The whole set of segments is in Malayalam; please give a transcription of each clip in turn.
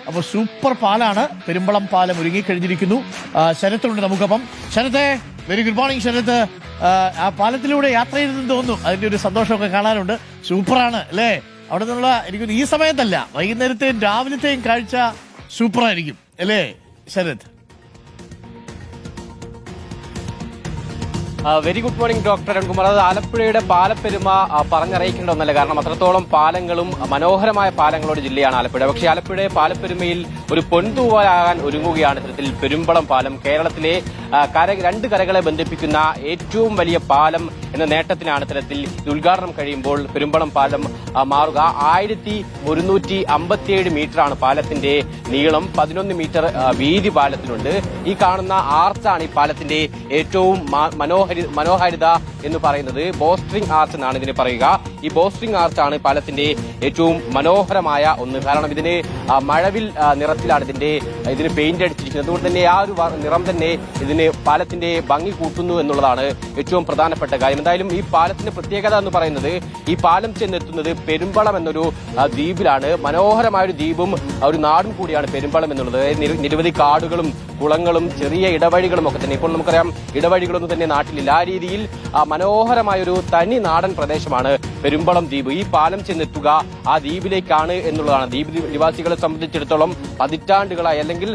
അപ്പോൾ സൂപ്പർ പാലാണ്. പെരുമ്പളം പാലം ഒരുങ്ങിക്കഴിഞ്ഞിരിക്കുന്നു. ശരത്തുണ്ട് നമുക്കപ്പം. ശരത്തെ, വെരി ഗുഡ് മോർണിംഗ് ശരത്ത്. ആ പാലത്തിലൂടെ യാത്ര ചെയ്തെന്ന് തോന്നുന്നു. അതിന്റെ ഒരു സന്തോഷമൊക്കെ കാണാനുണ്ട്. സൂപ്പറാണ് അല്ലേ? അവിടെ നിന്നുള്ള എനിക്ക് ഈ സമയത്തല്ല, വൈകുന്നേരത്തെയും രാവിലത്തെയും കാഴ്ച സൂപ്പറായിരിക്കും അല്ലേ Sarath? Very good morning doctor Arunkumar. അത് ആലപ്പുഴയുടെ പാലപ്പെരുമ പറഞ്ഞറിയിക്കേണ്ട ഒന്നല്ല. കാരണം അത്രത്തോളം പാലങ്ങളും മനോഹരമായ പാലങ്ങളോട് ജില്ലയാണ് ആലപ്പുഴ. പക്ഷേ ആലപ്പുഴയുടെ പാലപ്പെരുമയിൽ ഒരു പൊൻതൂവലാകാൻ ഒരുങ്ങുകയാണ് ഇത്തരത്തിൽ പെരുമ്പളം പാലം. കേരളത്തിലെ രണ്ട് കരകളെ ബന്ധിപ്പിക്കുന്ന ഏറ്റവും വലിയ പാലം എന്ന നേട്ടത്തിനാണ് ഇത്തരത്തിൽ ഉദ്ഘാടനം കഴിയുമ്പോൾ പെരുമ്പളം പാലം മാറുക. 1157 മീറ്ററാണ് പാലത്തിന്റെ നീളം. 11 മീറ്റർ വീതി പാലത്തിനുണ്ട്. ഈ കാണുന്ന ആർച്ചാണ് ഈ പാലത്തിന്റെ ഏറ്റവും മനോഹാരിത എന്ന് പറയുന്നത്. ബോസ്ട്രിംഗ് ആർച്ച് എന്നാണ് ഇതിനെ പറയുക. ഈ ബോസ്ട്രിംഗ് ആർച്ചാണ് പാലത്തിന്റെ ഏറ്റവും മനോഹരമായ ഒന്ന്. കാരണം ഇതിന് മഴവിൽ നിറത്തിലാണ് ഇതിന് പെയിന്റ് അടിച്ചിരിക്കുന്നത്. അതുകൊണ്ട് തന്നെ ആ ഒരു നിറം തന്നെ ഇതിന് പാലത്തിന്റെ ഭംഗി കൂട്ടുന്നു എന്നുള്ളതാണ് ഏറ്റവും പ്രധാനപ്പെട്ട കാര്യം. എന്തായാലും ഈ പാലത്തിന്റെ പ്രത്യേകത എന്ന് പറയുന്നത്, ഈ പാലം ചെന്നെത്തുന്നത് പെരുമ്പളം എന്നൊരു ദ്വീപിലാണ്. മനോഹരമായൊരു ദ്വീപും ഒരു നാടും കൂടിയാണ് പെരുമ്പളം എന്നുള്ളത്. നിരവധി കാടുകളും കുളങ്ങളും ചെറിയ ഇടവഴികളും ഒക്കെ തന്നെ. ഇപ്പോൾ നമുക്കറിയാം ഇടവഴികളൊന്നും തന്നെ നാട്ടിലില്ല. ആ രീതിയിൽ മനോഹരമായൊരു തനി നാടൻ പ്രദേശമാണ് പെരുമ്പളം ദ്വീപ്. ഈ പാലം ചെന്നെത്തുക ആ ദ്വീപിലേക്കാണ് എന്നുള്ളതാണ്. ദ്വീപ് നിവാസികളെ സംബന്ധിച്ചിടത്തോളം പതിറ്റാണ്ടുകളായി അല്ലെങ്കിൽ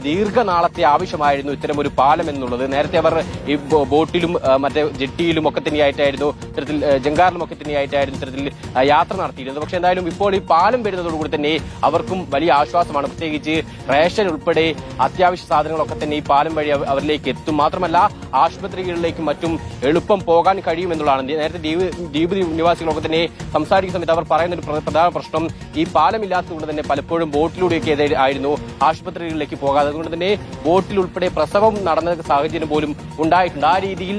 ദീർഘനാളത്തെ ആവശ്യമായിരുന്നു ഇത്തരം ഒരു പാലം എന്നുള്ളത്. നേരത്തെ അവർ ഈ ബോട്ടിലും മറ്റേ ജെട്ടിയിലും ഒക്കെ തന്നെയായിട്ടായിരുന്നു ഇത്തരത്തിൽ ജങ്കാറിലും ഒക്കെ തന്നെയായിട്ടായിരുന്നു ഇത്തരത്തിൽ യാത്ര നടത്തിയിരുന്നത്. പക്ഷെ എന്തായാലും ഇപ്പോൾ ഈ പാലം വരുന്നതോടുകൂടി തന്നെ അവർക്കും വലിയ ആശ്വാസമാണ്. പ്രത്യേകിച്ച് റേഷൻ ഉൾപ്പെടെ അത്യാവശ്യ സാധനങ്ങളൊക്കെ തന്നെ ഈ പാലം വഴി അവരിലേക്ക് എത്തും. മാത്രമല്ല ആശുപത്രികളിലേക്കും മറ്റും എളുപ്പം പോകാൻ കഴിയുമെന്നുള്ളതാണ്. നേരത്തെ ദ്വീപ് നിവാസികളൊക്കെ തന്നെ സംസാരിക്കുന്ന സമയത്ത് അവർ പറയുന്ന ഒരു പ്രധാന പ്രശ്നം ഈ പാലമില്ലാത്തതുകൊണ്ട് തന്നെ പലപ്പോഴും ബോട്ടിലൂടെയൊക്കെ ആയിരുന്നു ആശുപത്രികളിലേക്ക് പോകാതെ. അതുകൊണ്ട് തന്നെ ബോട്ടിൽ ഉൾപ്പെടെ പ്രസവം നടന്ന സാഹചര്യം പോലും ഉണ്ടായിട്ടുണ്ട്. ആ രീതിയിൽ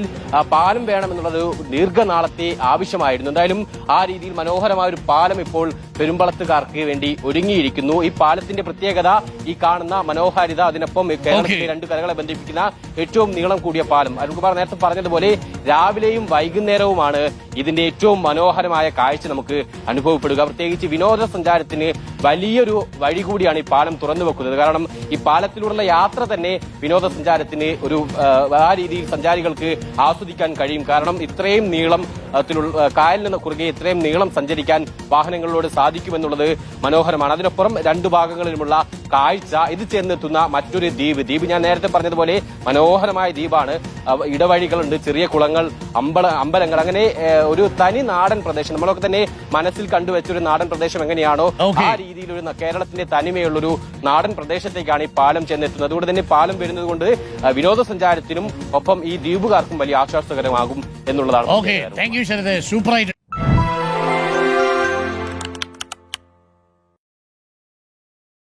പാലം വേണമെന്നുള്ളത് ദീർഘനാളത്തെ ആവശ്യമായിരുന്നു. എന്തായാലും ആ രീതിയിൽ മനോഹരമായ ഒരു പാലം ഇപ്പോൾ പെരുമ്പളത്തുകാർക്ക് വേണ്ടി ഒരുങ്ങിയിരിക്കുന്നു. ഈ പാലത്തിന്റെ പ്രത്യേകത ഈ കാണുന്ന മനോഹാരിത, അതിനൊപ്പം കേരളത്തിലെ രണ്ട് കരകളെ ബന്ധിപ്പിക്കുന്ന ഏറ്റവും നീളം കൂടിയ പാലം. അരുൺകുമാർ നേരത്തെ പറഞ്ഞതുപോലെ രാവിലെയും വൈകുന്നേരവുമാണ് ഇതിന്റെ ഏറ്റവും മനോഹരമായ കാഴ്ച നമുക്ക് അനുഭവപ്പെടുക. പ്രത്യേകിച്ച് വിനോദസഞ്ചാരത്തിന് വലിയൊരു വഴി കൂടിയാണ് ഈ പാലം തുറന്നു വെക്കുന്നത്. കാരണം ഈ പാലത്തിലൂടെയുള്ള യാത്ര തന്നെ വിനോദസഞ്ചാരത്തിന് ഒരു ആ രീതിയിൽ സഞ്ചാരികൾക്ക് ആസ്വദിക്കാൻ കഴിയും. കാരണം ഇത്രയും നീളം കായലിന് കുറുകെ ഇത്രയും നീളം സഞ്ചരിക്കാൻ വാഹനങ്ങളിലൂടെ സാധിക്കുമെന്നുള്ളത് മനോഹരമാണ്. അതിനൊപ്പം രണ്ടു ഭാഗങ്ങളിലുമുള്ള കാഴ്ച, ഇത് ചെന്നെത്തുന്ന മറ്റൊരു ദ്വീപ് ഞാൻ നേരത്തെ പറഞ്ഞതുപോലെ മനോഹരമായ ദ്വീപാണ്. ഇടവഴികളുണ്ട്, ചെറിയ കുളങ്ങൾ, അമ്പലങ്ങൾ, അങ്ങനെ ഒരു തനി നാടൻ പ്രദേശം. നമ്മളൊക്കെ തന്നെ മനസ്സിൽ കണ്ടുവച്ചൊരു നാടൻ പ്രദേശം എങ്ങനെയാണോ ആ രീതിയിലൊരു കേരളത്തിന്റെ തനിമയുള്ളൊരു നാടൻ പ്രദേശത്തേക്കാണ് ഈ പാലം ചെന്നെത്തുന്നത്. അതുകൊണ്ട് തന്നെ പാലം വരുന്നത് കൊണ്ട് വിനോദസഞ്ചാരത്തിനും ഒപ്പം ഈ ദ്വീപുകാർക്കും വലിയ ആശ്വാസകരമാകും എന്നുള്ളതാണ്. സൂപ്പറായിട്ട്